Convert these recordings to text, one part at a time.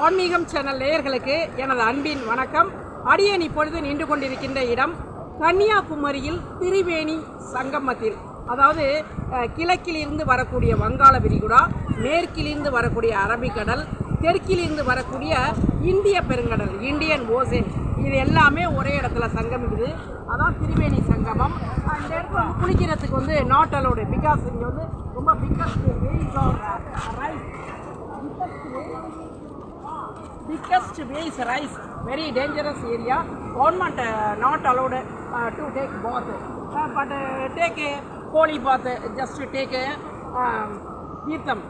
ஆன்மீகம் சேனல் நேயர்களுக்கு எனது அன்பின் வணக்கம். அடியேன் இப்பொழுது நின்று கொண்டிருக்கின்ற இடம் கன்னியாகுமரியில் திரிவேணி சங்கமத்தில், அதாவது கிழக்கிலிருந்து வரக்கூடிய வங்காள விரிகுடா, மேற்கிலிருந்து வரக்கூடிய அரபிக்கடல், தெற்கிலிருந்து வரக்கூடிய இந்திய பெருங்கடல், இந்தியன் ஓசன், இது எல்லாமே ஒரே இடத்துல சங்கமிக்குது. அதான் திரிவேணி சங்கமம். அந்த இடத்துல குளிக்கிறதுக்கு வந்து நாட் அலோடு, பிகாஸ் இங்கே வந்து ரொம்ப biggest way is rise, very dangerous area. Government not allowed to take bath, but take a holy bath, just to take a Tirtham.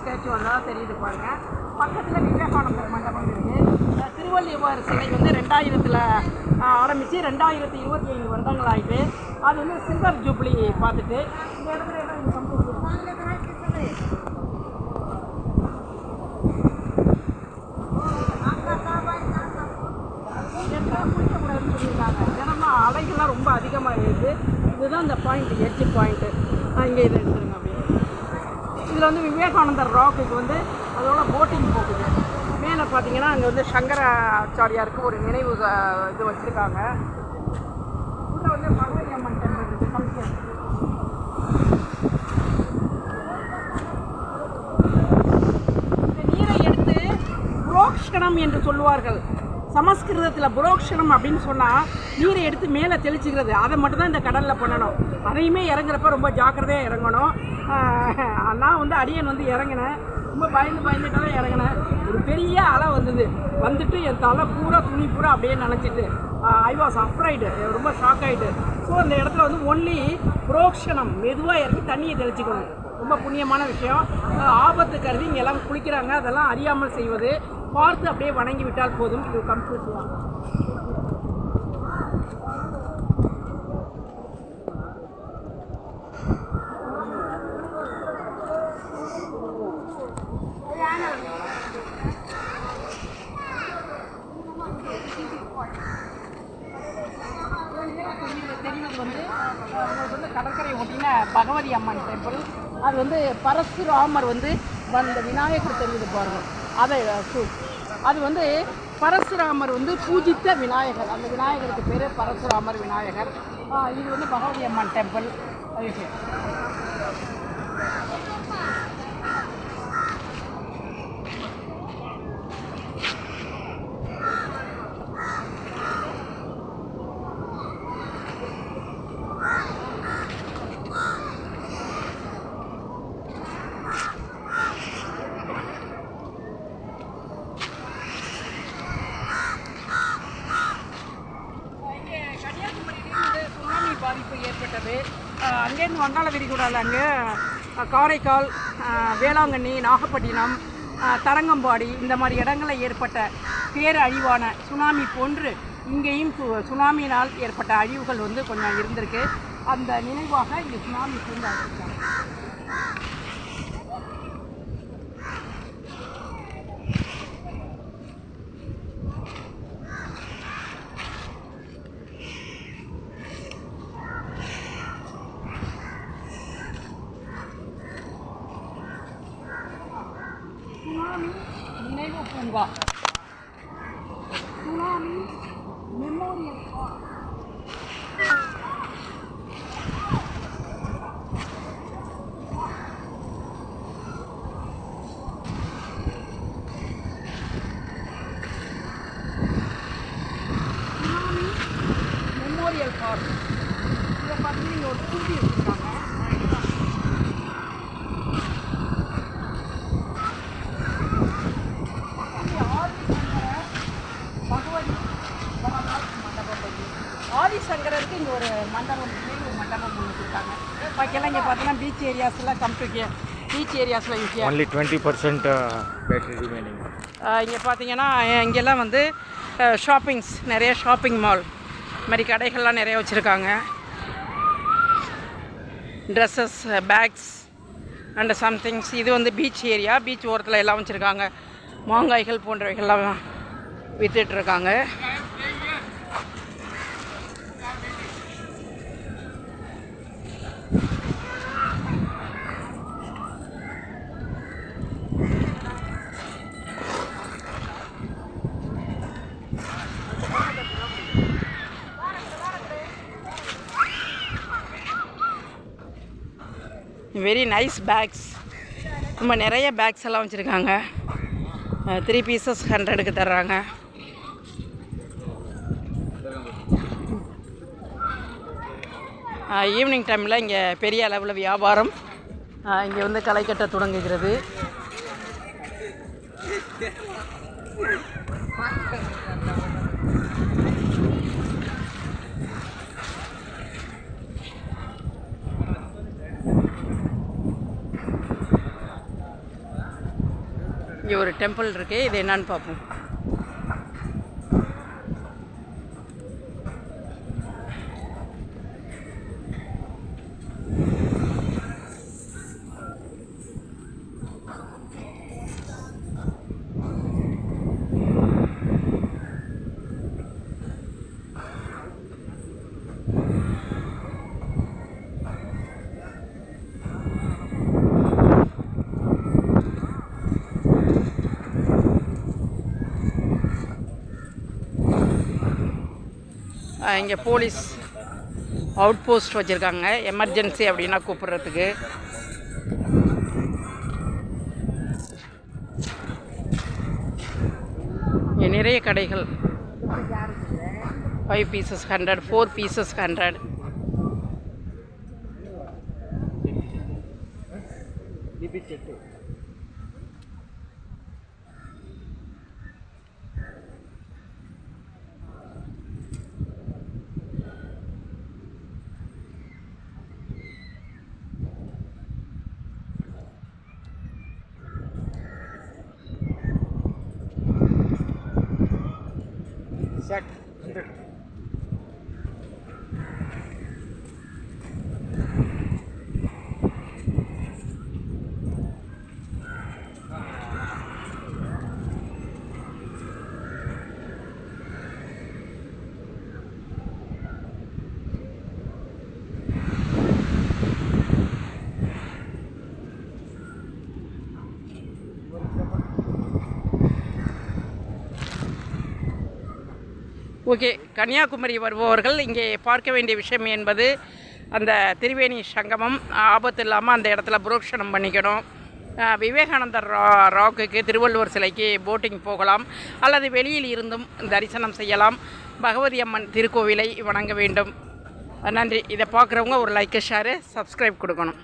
Statue வந்தால் தெரியுது பாருங்க. பக்கத்தில் விவேகானந்தர் மண்டபம் இருக்குது. திருவள்ளுவர் சிலை வந்து 2000 ஆரம்பித்து 2025 வருடங்கள் ஆகிட்டு. அது வந்து சில்வர் ஜூப்ளி பார்த்துட்டு இந்த இடத்துல எல்லாம் குளிக்கக்கூடாதுன்னு சொல்லியிருக்காங்க. ஏன்னா அலைகள்லாம் ரொம்ப அதிகமாக இருக்குது. இதுதான் இந்த பாயிண்ட், எட்ஜ் பாயிண்ட்டு. இங்கே இதை எடுத்துருங்க. இதில் வந்து விவேகானந்தர் ராக்குக்கு வந்து அதோட போட்டிங் போகுது. மேலே பார்த்தீங்கன்னா அங்கே வந்து சங்கராச்சாரியாருக்கு ஒரு நினைவு இது வச்சுருக்காங்க. உள்ளே வந்து பகவதி அம்மன் டெம்பிள் இருக்குது. இந்த நீரை எடுத்து புரோக்ஷணம் என்று சொல்லுவார்கள். சமஸ்கிருதத்தில் புரோக்ஷணம் அப்படின்னு சொன்னால் நீரை எடுத்து மேலே தெளிச்சுக்கிறது. அதை மட்டும்தான் இந்த கடலில் பண்ணணும். அதையுமே இறங்குறப்ப ரொம்ப ஜாக்கிரதையாக இறங்கணும். நான் வந்து அடியன் வந்து இறங்கினேன். ரொம்ப பயந்துட்டாலே இறங்கினேன். ஒரு பெரிய அலை வந்துட்டு என் தலை பூரா துணி பூரா அப்படியே நினச்சிட்டு ஐ வாஸ் அஃப்ரைடு, ரொம்ப ஷாக் ஆகிட்டு. ஸோ அந்த இடத்துல வந்து ஒன்லி புரோக்ஷணம், மெதுவாக இறங்கி தண்ணியை தெளிச்சுக்கணும். ரொம்ப புண்ணியமான விஷயம். ஆபத்து கருதி இங்கே எல்லாம் குளிக்கிறாங்க. அதெல்லாம் அறியாமல் செய்வது. பார்த்து அப்படியே வணங்கி விட்டால் போதும். இது கம்ப்ளீட். தெரிவது வந்து உங்களுக்கு வந்து கடற்கரை ஒட்டின பகவதி அம்மன் டெம்பிள். அது வந்து பரசுராமர் வந்து அந்த விநாயகர் தெரியுது பாருங்கள். அது வந்து பரசுராமர் வந்து பூஜித்த விநாயகர். அந்த விநாயகருக்கு பேர் பரசுராமர் விநாயகர். இது வந்து பகவதி அம்மன் டெம்பிள். பாதிப்பு ஏற்பட்டது. அங்கேருந்து வங்காள விரிகுடாவில் அங்கே காரைக்கால், வேளாங்கண்ணி, நாகப்பட்டினம், தரங்கம்பாடி இந்த மாதிரி இடங்களில் ஏற்பட்ட பேரழிவான சுனாமி போன்று இங்கேயும் சுனாமியினால் ஏற்பட்ட அழிவுகள் வந்து கொஞ்சம் இருந்திருக்கு. அந்த நினைவாக இங்கே சுனாமி பூந்து ஆரம்பித்தாங்க. சுனாமி நினைவு பூங்கா, tsunami memorial park. Tsunami memorial park. இதை பார்த்தீங்கன்னா இங்கே ஒரு தூண்டி வச்சுருக்காங்க. ஆதிசங்கரருக்கு இங்கே ஒரு மண்டபம், நினைவு மண்டபம் ஒன்று வச்சுருக்காங்க. பாக்கியெல்லாம் இங்கே பார்த்தீங்கன்னா beach ஏரியாஸில் beach ஏரியாஸில் யூஸியாக only 20% battery remaining. இங்கே பார்த்தீங்கன்னா இங்கெல்லாம் வந்து ஷாப்பிங்ஸ், நிறைய ஷாப்பிங் மால் மாதிரி கடைகள்லாம் நிறைய வச்சுருக்காங்க. Dresses, bags, and somethings. இது வந்து பீச் ஏரியா. பீச் ஓரத்தில் எல்லாம் வச்சுருக்காங்க. மாங்காய்கள் போன்றவைகள்லாம் விற்றுட்ருக்காங்க. Very nice bags. ரொம்ப நிறைய பேக்ஸ் எல்லாம் வச்சுருக்காங்க. 3 pieces 100க்கு தர்றாங்க. ஈவினிங் டைமில் இங்கே பெரிய அளவில் வியாபாரம் இங்கே வந்து களை கட்ட தொடங்குகிறது. இங்கே ஒரு டெம்பிள் இருக்கு. இது என்னன்னு பார்ப்போம். இங்கே போலீஸ் அவுட் போஸ்ட் வச்சுருக்காங்க. எமர்ஜென்சி அப்படின்னா கூப்பிட்றதுக்கு. இங்கே நிறைய கடைகள். 5 pieces 100, 4 pieces 100. Set 100. Okay, Kanyakumari வருபவர்கள் இங்கே பார்க்க வேண்டிய விஷயம் என்பது அந்த திரிவேணி சங்கமம். ஆபத்து இல்லாமல் அந்த இடத்துல புரோக்ஷனம் பண்ணிக்கணும். விவேகானந்தர் ராக்குக்கு, திருவள்ளுவர் சிலைக்கு போட்டிங் போகலாம், அல்லது வெளியில் இருந்தும் தரிசனம் செய்யலாம். பகவதி அம்மன் திருக்கோவிலை வணங்க வேண்டும். நன்றி. இதை பார்க்குறவங்க ஒரு லைக்கு, ஷேரு, சப்ஸ்கிரைப் கொடுக்கணும்.